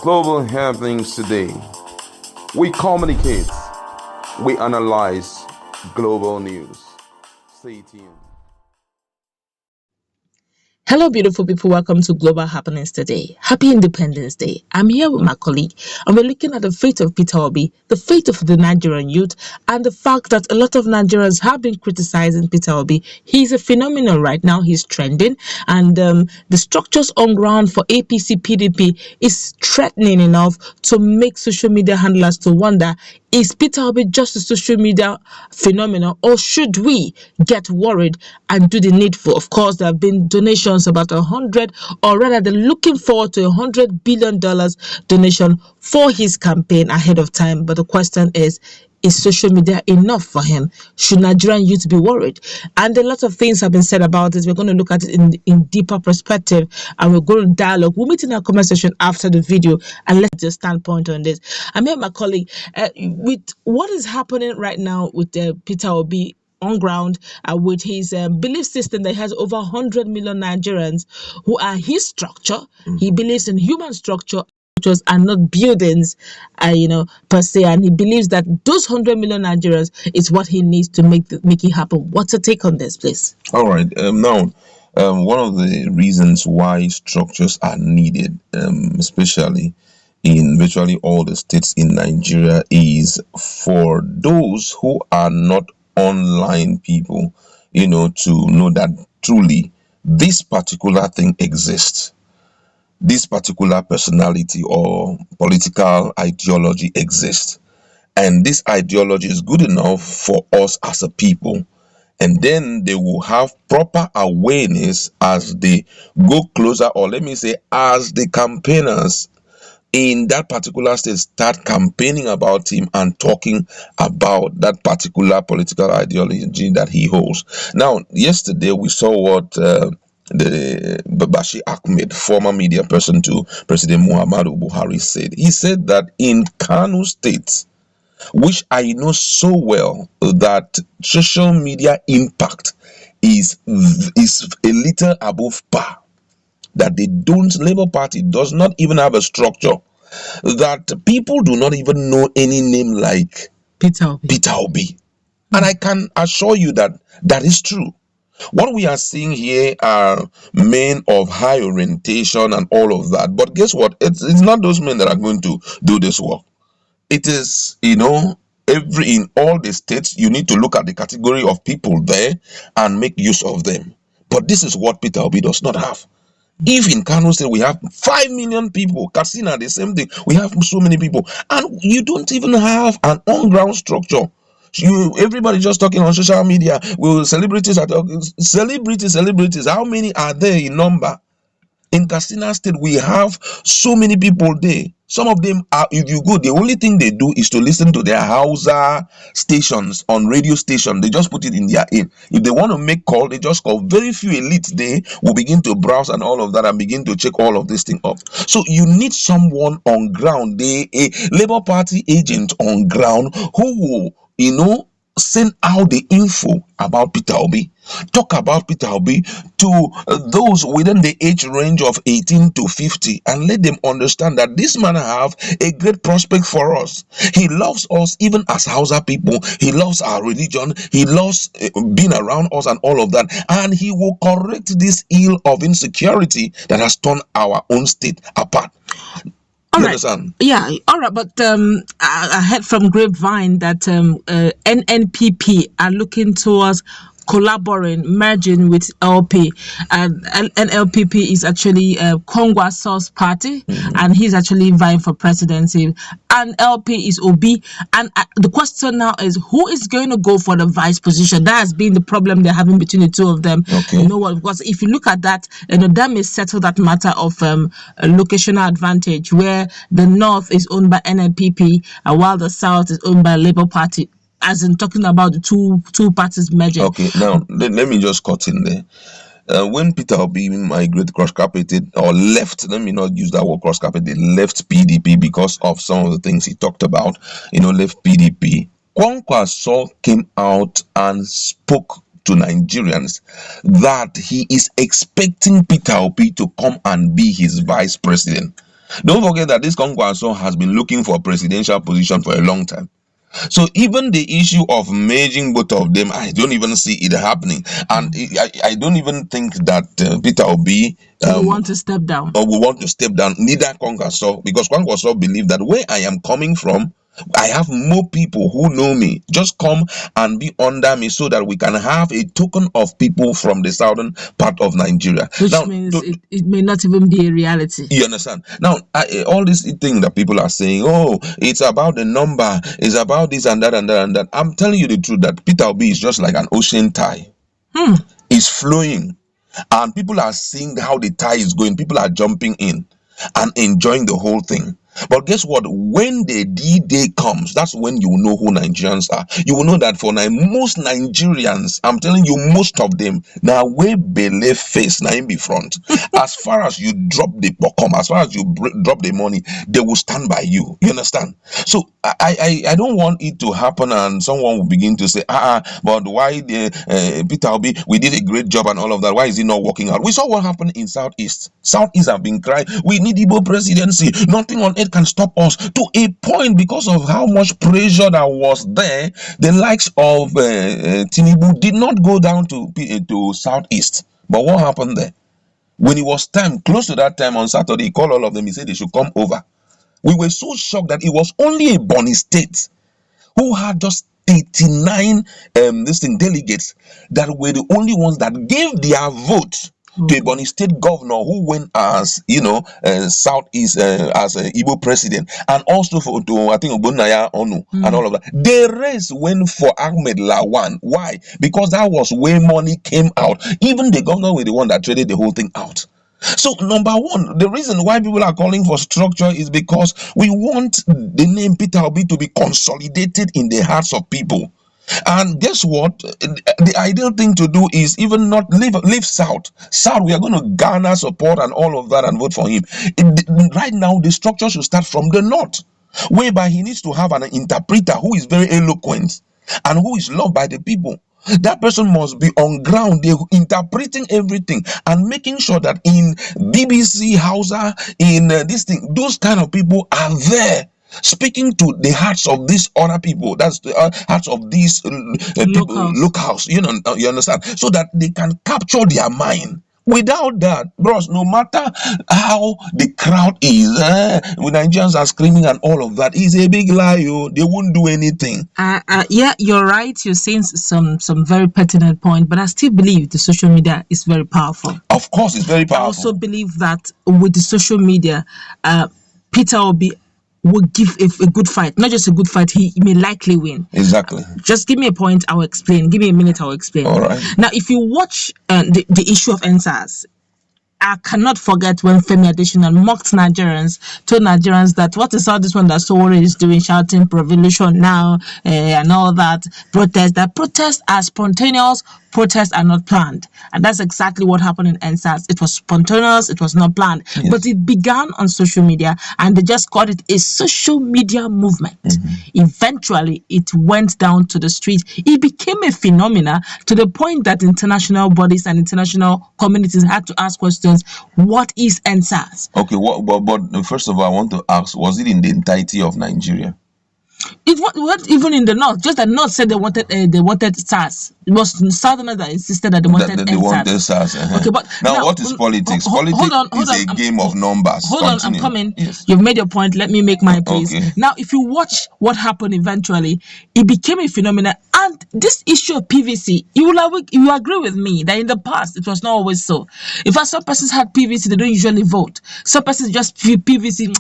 global happenings today. We communicate, we analyze global news. Stay tuned. Hello, beautiful people. Welcome to Global Happenings Today. Happy Independence Day. I'm here with my colleague, and we're looking at the fate of Peter Obi, the fate of the Nigerian youth, and the fact that a lot of Nigerians have been criticizing Peter Obi. He's a phenomenon right now. He's trending, and the structures on ground for APC PDP is threatening enough to make social media handlers to wonder, is Peter Obi just a social media phenomenon, or should we get worried and do the needful? Of course, there have been donations about 100, or rather they're looking forward to $100 billion donation for his campaign ahead of time. But the question is social media enough for him? Should Nigerian youth be worried? And a lot of things have been said about this. We're going to look at it in deeper perspective, and we're going to dialogue. We'll meet in our conversation after the video, and let's just standpoint on this. I'm here with my colleague. With what is happening right now with Peter Obi on ground, with his belief system that he has over 100 million Nigerians who are his structure. He believes in human structures and not buildings, per se, and he believes that those 100 million Nigerians is what he needs to make it happen. What's your take on this, please? All right. Now, one of the reasons why structures are needed, especially in virtually all the states in Nigeria, is for those who are not online people, to know that truly this particular thing exists. This particular personality or political ideology exists. And this ideology is good enough for us as a people. And then they will have proper awareness as they go closer, or let me say, as the campaigners in that particular state start campaigning about him and talking about that particular political ideology that he holds. Now, yesterday we saw what the Acclaimed, former media person to President Muhammadu Buhari, said. He said that in Kano State, which I know so well, that social media impact is a little above par. That Labour Party does not even have a structure, that people do not even know any name like Peter Obi. And I can assure you that that is true. What we are seeing here are men of high orientation and all of that. But guess what? It's not those men that are going to do this work. It is, in all the states, you need to look at the category of people there and make use of them. But this is what Peter Obi does not have. If in Kano State we have 5 million people, Katsina, the same thing, we have so many people, and you don't even have an on-ground structure. Everybody just talking on social media. Celebrities are talking. Celebrities. How many are there in number? In Katsina State, we have so many people there. Some of them are, if you go, the only thing they do is to listen to their Hausa stations on radio station. They just put it in their ear. If they want to make call, they just call. Very few elites there will begin to browse and all of that and begin to check all of this thing up. So you need someone on ground, a Labour Party agent on ground who will, send out the info about Peter Obi, talk about Peter Obi to those within the age range of 18 to 50, and let them understand that this man have a great prospect for us. He loves us even as Hausa people. He loves our religion. He loves being around us and all of that. And he will correct this ill of insecurity that has torn our own state apart. All right. Yeah, all right. But I heard from Grapevine that NNPP are looking towards merging with LP. And LPP is actually Kongwa Source Party, and he's actually vying for presidency. And LP is Obi. And the question now is, who is going to go for the vice position? That has been the problem they're having between the two of them. Okay. You know what? Because if you look at that, that may settle that matter of locational advantage, where the north is owned by NNPP, while the south is owned by Labour Party. As in talking about the two parties merging. Okay, now let me just cut in there. When Peter Obi migrated, cross-carpeted, or left, let me not use that word cross-carpeted, left PDP because of some of the things he talked about, left PDP. Kwankwaso came out and spoke to Nigerians that he is expecting Peter Obi to come and be his vice president. Don't forget that this Kwankwaso has been looking for a presidential position for a long time. So even the issue of merging both of them, I don't even see it happening. And I don't even think that Peter Obi will want to step down. Or will want to step down, neither Kwankwaso, because Kwankwaso believe that where I am coming from, I have more people who know me. Just come and be under me so that we can have a token of people from the southern part of Nigeria. Which means it may not even be a reality. You understand? Now, all this thing that people are saying, oh, it's about the number, it's about this and that and that and that. I'm telling you the truth that Peter Obi is just like an ocean tide. It's flowing. And people are seeing how the tide is going. People are jumping in and enjoying the whole thing. But guess what? When the D-Day comes, that's when you will know who Nigerians are. You will know that for most Nigerians, I'm telling you, most of them, now way believe face, now in be front. As far as you drop the bocom, as far as you drop the money, they will stand by you. You understand? So I don't want it to happen and someone will begin to say, but why Peter Obi, we did a great job and all of that. Why is it not working out? We saw what happened in Southeast. Southeast have been crying, we need Igbo presidency. Nothing on earth can stop us, to a point, because of how much pressure that was there. The likes of Tinubu did not go down to Southeast. But what happened there? When it was time, close to that time on Saturday, he called all of them, he said they should come over. We were so shocked that it was only a Bonny State who had just 39 delegates that were the only ones that gave their vote to a Bonny State governor who went as, Southeast as a Igbo president, and also to I think Ogbonnaya Onu and all of that. The rest went for Ahmed Lawan. Why? Because that was where money came out. Even the governor was the one that traded the whole thing out. So number one, the reason why people are calling for structure is because we want the name Peter Obi to be consolidated in the hearts of people. And guess what? The ideal thing to do is even not leave South. We are going to garner support and all of that and vote for him. Right now, the structure should start from the North, whereby he needs to have an interpreter who is very eloquent and who is loved by the people. That person must be on ground, they're interpreting everything and making sure that in BBC, Hausa, in this thing, those kind of people are there, speaking to the hearts of these other people. That's the hearts of these people, locals. You understand? So that they can capture their mind. Without that, bros, no matter how the crowd is, when Nigerians are screaming and all of that, it's a big lie. They won't do anything. Yeah, you're right. You're saying some very pertinent point, but I still believe the social media is very powerful. Of course, it's very powerful. I also believe that with the social media, Peter Obi will give a good fight. Not just a good fight, he may likely win. Exactly. Just give me a point, I'll explain. Give me a minute, I'll explain. All right. Now, if you watch the issue of NSAS, I cannot forget when Femi Adesina mocked Nigerians, told Nigerians that what is all this one that Sowore is doing, shouting revolution now and all that, that protests are spontaneous, protests are not planned. And that's exactly what happened in NSAS. It was spontaneous, it was not planned. Yes. But it began on social media and they just called it a social media movement. Eventually, it went down to the street. It became a phenomenon to the point that international bodies and international communities had to ask questions, what is NSAS? Okay, but first of all, I want to ask, was it in the entirety of Nigeria? It was even in the north. Just that north said they wanted SARS. It was Southerners that insisted that they wanted SARS. Okay, but now what is politics? Politics is a game of numbers. Hold on, I'm coming. Yes. You've made your point. Let me make my please. Okay. Now, if you watch what happened eventually, it became a phenomenon. And this issue of PVC, you agree with me that in the past it was not always so. In fact, some persons had PVC, they don't usually vote. Some persons just PVC.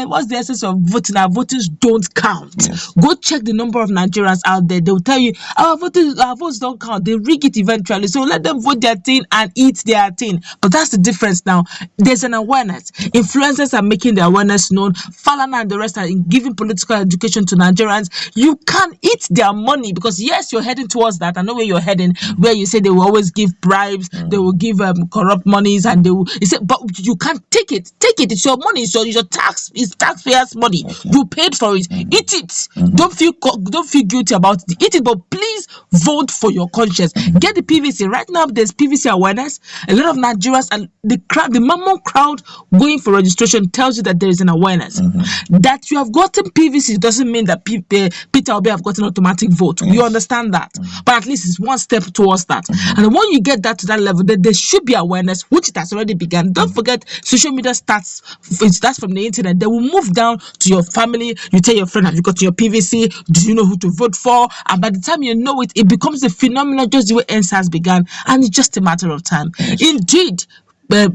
What's the essence of voting? Our voters don't count. Yes. Go check the number of Nigerians out there. They will tell you our votes don't count. They rig it eventually. So let them vote their thing and eat their thing. But that's the difference now. There's an awareness. Influencers are making the awareness known. Falana and the rest are giving political education to Nigerians. You can eat their money because yes, you're heading towards that. I know where you're heading, where you say they will always give bribes, they will give corrupt monies, and they will. You say, but you can't take it. Take it. It's your money. It's your tax. It's taxpayers' money. You paid for it. Eat it. Eat. Don't feel guilty about it. Eat it, but please vote for your conscience. Get the PVC. Right now, there's PVC awareness. A lot of Nigerians and the mammal crowd going for registration tells you that there is an awareness. That you have gotten PVC doesn't mean that Peter Obi have gotten automatic vote. You understand that, but at least it's one step towards that. And when you get that to that level, then there should be awareness, which it has already begun. Don't forget, social media starts from the internet. They will move down to your family. You tell your friend, have you got your PVC? Do you know who to vote for? And by the time you know it, it becomes a phenomenon just the way ENSA has begun, and it's just a matter of time. Indeed,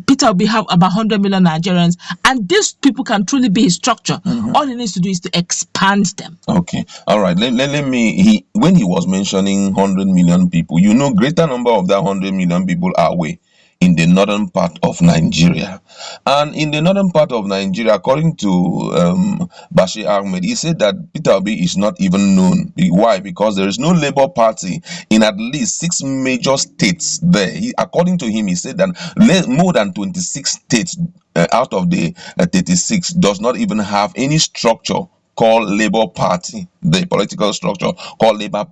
Peter will have about 100 million Nigerians, and these people can truly be his structure. All he needs to do is to expand them. Okay, all right. Let me. When he was mentioning 100 million people, greater number of that 100 million people are away in the northern part of Nigeria. And in the northern part of Nigeria, according to Bashir Ahmed, he said that Peter Obi is not even known. Why? Because there is no Labour Party in at least 6 major states there. According to him, he said that more than 26 states out of the 36 does not even have any structure called Labour Party, the political structure called Labour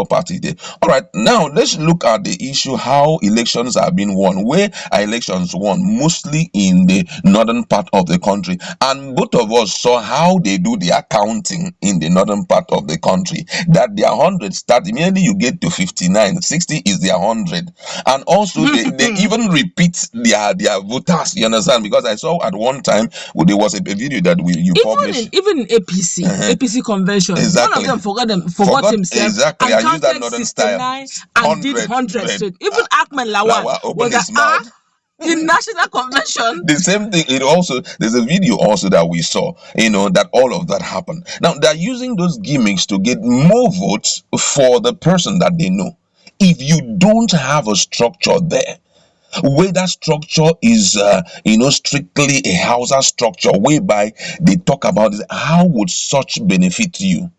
Party. All right, now let's look at the issue how elections are being won. Where are elections won? Mostly in the northern part of the country. And both of us saw how they do the accounting in the northern part of the country. That their 100 start, immediately you get to 59, 60 is their 100. And also they even repeat their voters, you understand? Because I saw at one time, there was a video that you published. Even in APC convention. Exactly. One of them forgot himself. Exactly. And I used that northern style. And did 100 straight. Even Acclaimed Lawal opened his mouth. In national convention. The same thing. There's a video also that we saw, that all of that happened. Now they're using those gimmicks to get more votes for the person that they know. If you don't have a structure there, where that structure is strictly a Hausa structure, whereby they talk about this, how would such benefit you?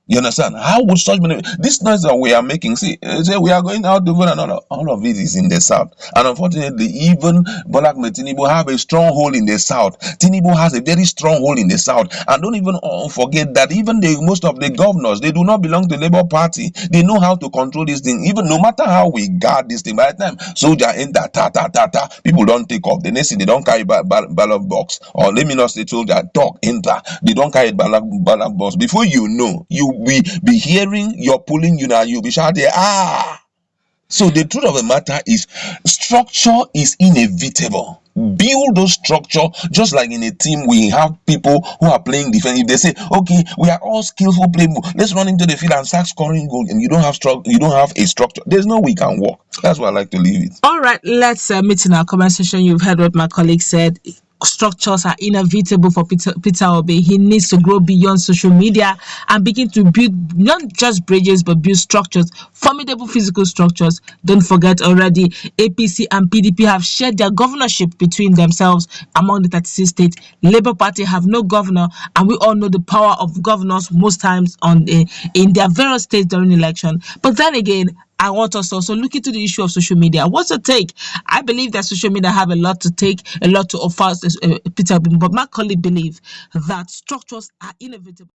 You understand? How would such benefit? This noise that we are making, say we are going out to vote, and all of it is in the south. And unfortunately, even Bola Ahmed Tinubu have a stronghold in the south. Tinubu has a very strong hold in the south. And don't even forget that even most of the governors, they do not belong to the Labour Party. They know how to control this thing. Even no matter how we guard this thing, by the time soldier enter, people don't take off. The next thing, they don't carry ballot box. Or let me not say soldier, dog enter. They don't carry ballot box. Before you know, you be hearing your polling unit, you'll be shouting, So the truth of the matter is, structure is inevitable. Build those structure. Just like in a team, we have people who are playing defense. If they say, okay, we are all skillful players, let's run into the field and start scoring goals, and you don't have a structure, there's no way you can work. That's why I like to leave it. All right, let's meet in our comment section. You've heard what my colleague said. Structures are inevitable for Peter Obi. He needs to grow beyond social media and begin to build not just bridges but build structures, formidable physical structures. Don't forget already, APC and PDP have shared their governorship between themselves among the 36 states. Labour Party have no governor, and we all know the power of governors most times in their various states during election. But then again, I want us to also look into the issue of social media. What's your take? I believe that social media have a lot to offer Peter Obi, but my colleague believe that structures are inevitable.